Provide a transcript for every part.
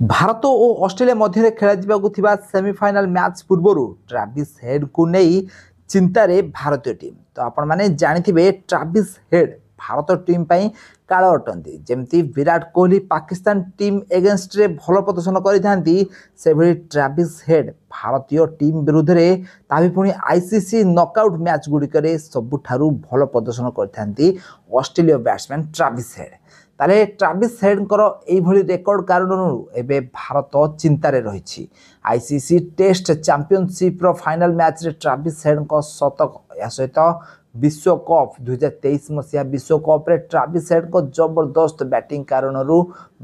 भारत और ऑस्ट्रेलिया मध्य खेल semifinal match पूर्व ट्राविस हेड को नहीं चिंतार भारतीय टीम। तो आपण मैंने जानी ट्राविस हेड भारत टीम काल अटंती जमती विराट कोहली पाकिस्तान टीम एगेन्स्ट रे भल प्रदर्शन कर ट्राविस हेड भारतीय टीम विरुद्ध में ताभी पुणी आईसीसी नॉकआउट मैच गुड़िक सबुठारु भल प्रदर्शन कर ऑस्ट्रेलिया बैट्समैन ट्राविस हेड। ताले ट्राविस हेडकर यही रेकर्ड कारण एबे भारत चिंतार रही। ICC test championship final match रे ट्राविस हेडकर शतक या सहित विश्वकप 2023 मसीहा विश्वकप रे ट्राविस हेडकर जबरदस्त बैटिंग कारण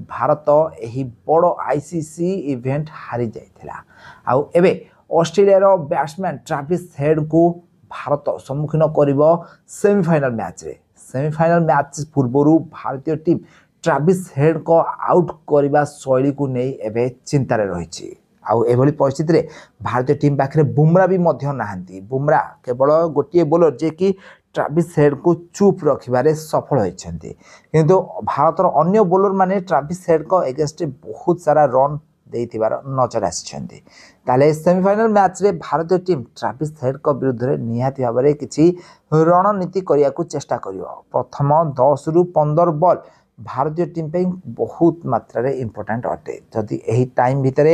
भारत यही बड़ आईसीसी इवेंट हारी जाइथिला। आउ एबे ऑस्ट्रेलिया बैट्समैन ट्राविस हेड को भारत सम्मुखीन करिवो सेमीफाइनल मैच रे। सेमीफाइनल मैच पूर्व भारतीय टीम ट्राविस हेड को आउट करने शैली को नहीं एवं चिंतार रही। आउली परिस्थिति रे भारतीय टीम पाखे बुमरा भी नहांती। बुमरा केवल गोटे बोलर जे कि ट्राविस हेड को चुप रखिबारे सफल होइछन्ती, किंतु भारतर अन्य बोलर माने ट्राविस हेड को एगेंस्ट बहुत सारा रन देइथिबार नजर आसिछन्ती। ताले सेमीफाइनल मैच रे भारतीय टीम ट्राविस हेड को विरुद्ध रे निहाती भाव में किसी रणनीति करिया को चेष्टा करिवो। प्रथम 10 रु 15 बॉल भारतीय टीम पे बहुत मात्रा रे इंपोर्टेंट अटे। जदि यही टाइम भितर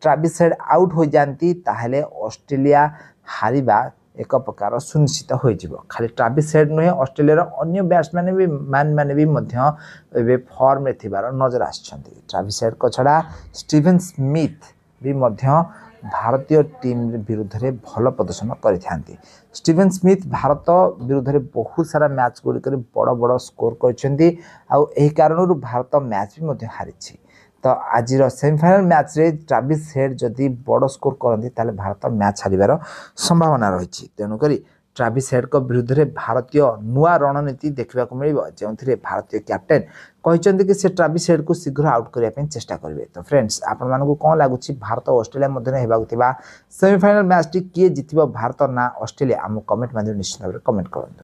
ट्राविस हेड आउट हो जाती ताहले ऑस्ट्रेलिया हारिबा एक प्रकार सुनिश्चित हो जिवो। खाली ट्राविस हेड नुहे ऑस्ट्रेलिया अन्य बैट्समैन भी मैंने भी मध्य फॉर्म रे थिबार नजर आछन्ती। ट्राविस हेड को छड़ा स्टीवन स्मिथ भी मध्य भारतीय टीम विरुद्ध रे भल प्रदर्शन करिथांती। स्टीवन स्मिथ भारत विरुद्ध रे बहुत सारा मैच गुड़िक बड़ बड़ स्कोर करछन्ती। आउ एही कारणरू भारत मैच भी मध्य हारिछि। तो आज सेमीफाइनल मैच रे ट्राविस हेड जदि बड़ स्कोर करती ताले भारत मैच हारिबार संभावना रही। तेणुक ट्राविस हेड को विरुद्ध रे भारतीय नुआ रणनीति देखा मिलिबो, जो भारतीय कैप्टेन कहते कि से ट्राविस हेड को शीघ्र आउट करने चेष्टा करेंगे। तो फ्रेंड्स आपण मानकु कौन लगुच भारत और ऑस्ट्रेलिया मध्य हेबाकुथिबा सेमीफाइनल मैच टी किए जितिबो भारत ना ऑस्ट्रेलिया आम कमेंट माध्यम निश्चित भाव कमेंट करंतु।